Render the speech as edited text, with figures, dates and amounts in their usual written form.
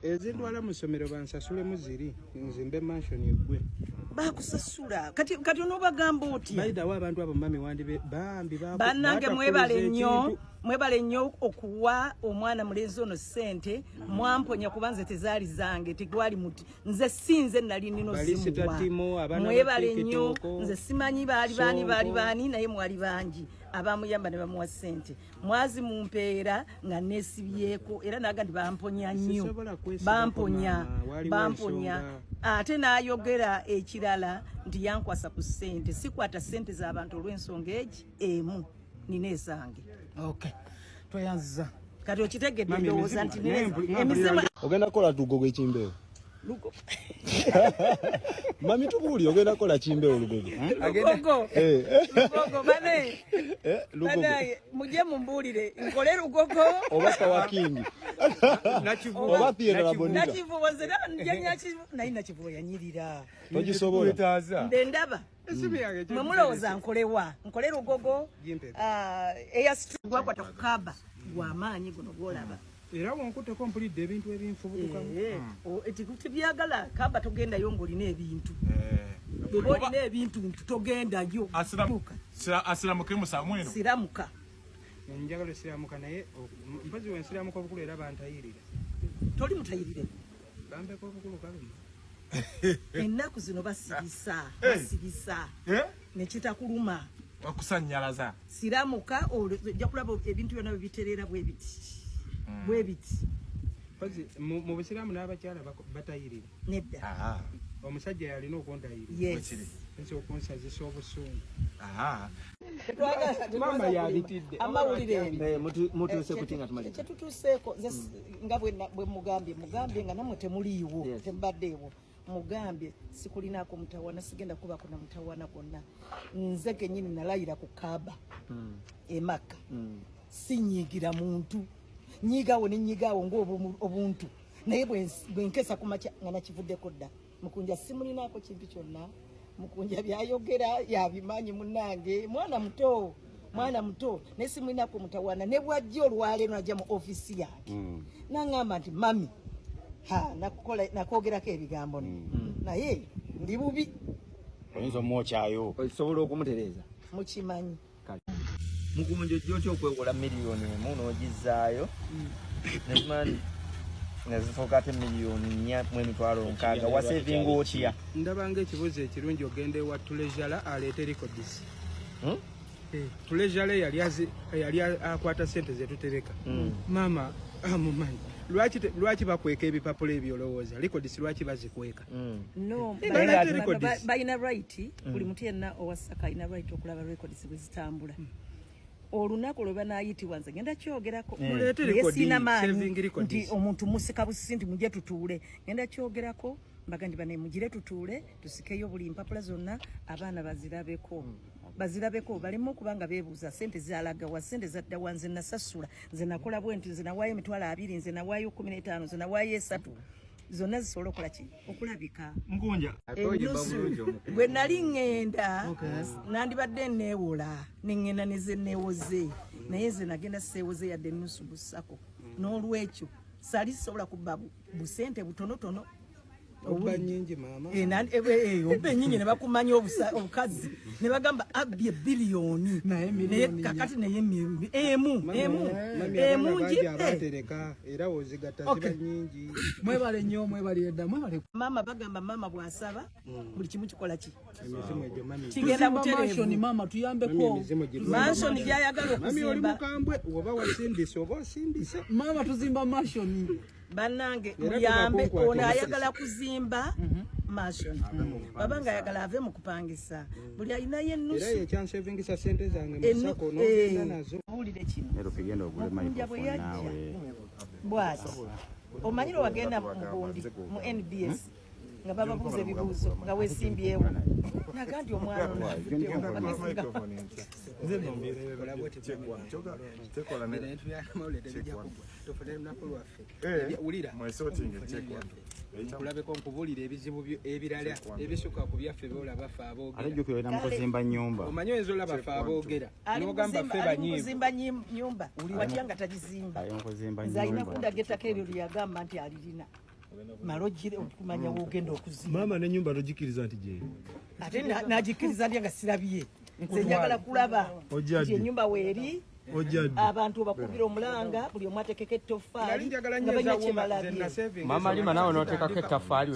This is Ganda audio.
ezindwala mu ssomero bansasule muziri nzimbe mansion eggwe bakusasula kati onobagamba otya bayidawo abantu abo mami wandibe bambi bannange mwebale nnyo okuwa omwana mulenzi ono ssente mwamponya kuba nze tezaali zange tegwali muti nze sinze nali nino zimuwa mwebale nnyo nze simanyi baali baani naye mwali bangi abamuyamba ne bamuwa ssente mwazi mumpeera nga nesibyeko era naga ndi bamponya nnyo bamponya ate n'ayogera ekirala nti yankwasa ku ssente sikwata ssente z'abantu olw'ensonga egi emu nina ezange twayanziza kati okitegedde ndowooza nti emizimu ogenda kola tugogo ekimbeewo mami tubuuli ogenda kola kimbeewo lugogo bane mujye mumbuulire nkole lugogo oba kawakindi oba piera bonita nakivubo nze naye nakivubo yanyirira togisobola nde ndaba mwe mulowooza nkole lugogo eyasitugwakwata ku kaba gwamaanyi guno gwolaba era wonkuteko mpulidde ebintu ebinfubutukamu tebyagala kaba togendayo ng'olina ebintu bweba olina ebintu togendayo asiramuke musamweno siramuka njagala esiramuka naye mpozi wensiramuka obukulu era bantayirira toli mutayirire bambeko obukulu kaluma ennaku zino basibisa nekitakuluma wakusanyalaza siramuka ojja kulaba ebintu byonna bebiterera bwe biti mu busiraamu n'abakyala batayirira nedda omusajja yalina okuntayirira nsi okunsazisa obusungu mama yabitidde amawulire mutuuse kuti nga tumalira kyetutuuseeko nga bwe mugambye nga namwe temuliiwo temubaddeewo mugambye sikulinaako mutawana sigenda kubako na mutawana gonna nze kenyini nalayira ku kaaba emaka sinyiigira muntu nyigawo nenyigaawo ng'obuntu naye bwenkesa kumakya nga nakivuddeko dda mukunja simulinaako kintu kyonna mukunja byayogera yabimanyi munange mwana muto naye simulinaako mutawana ne bwajja olwaleero najja mu ofisi yange naŋŋamba nti mami nakwogerako ebigambo naye ndi bubi oyinza omwokyayo osobola okumutereeza mukimanyi mugunjo jjotya okwewola miliyoni emu n'ogizaayo nezifuuka ate miliyoni 4.6 wasevinga otya ndabanga ekibuzo ekirungi ogenda ewa tulejala aleete records tulejala yali akwata ssente zetutereka mama amumanyi lwaki bakweka ebipapula ebyolowooza records lwaki bazikweka no balina right buli muntu yenna owasaka alina right okulaba records bwe zitambula olunaku lwe banayitibwa nze ngenda kyogerako siina maanyi nti omuntu musika busisi nti mujje tutuule ngenda kyogerako mbaga nti bane mugire tutuule tusikeyo buli mpapula zonna abaana bazirabeko balemu okubanga beebuuza ssente zalagawa ssente zaddawa nze nasasula nze nakola bwe nti nze nawaayo emitwalo 2 nze nawaayo 15 nze nawaayo 3 zonna zisobola okukola ki okulabika ngunja bwe nali ŋŋenda nandibadde neewola neŋŋenda neze neewoze naye nze nagenda seewoze yadde ennusu busako n'olwekyo sali sisobola kubba busente butonotono oba nyingi mama oba nyingi ne bakumanya obukazi ne bagamba abbye biliyoni naye kakati naye emu abatereka era wozigatta ziba nyingi mwebale nnyo mwebale mama bagamba mama bw'asaba buli kimu kikola ki emizimu egyo mami kigenda mansioni mama tuyambeko mansioni gyayagala mami oli okuzimba mukambwe oba wasindise oba osindise mama tuzimba mansioni bannange muyambe ono ayagala kuzimba mansioni wabanga ayagala ave mu kupangisa buli alinayo ennusu era yekyansevingisa ssente zange musako n'ogenda nazo buulire kino okulema bwe yajja bw'ati omanyire wagenda mu bundi mu NBS nga bababuuza ebibuuzo nga weesimbyewo naga nti omwana kulabeko nkubuulira ebizibu ebirala ebisuka ku byaffe byolaba ffe aboogera ate jjukira mu kuzimba nnyumba omanyi oyinza olaba ffe aboogera n'ogamba ffe banyiivu kuzimba nyumba watya nga tagizimba nze alina kundaga ettaka eryo lyeyagamba nti alirina malojire okumanya wogenda okuzimba mama ne nyumba logikiriza nti je ate najikiriza ndi nga sirabye nze njagala kulaba nti enyumba weeri abantu bakubira omulanga buli omu atekeko ettoffaali nga banya kye balabye mama lima nawe n'oteekako ettaffaali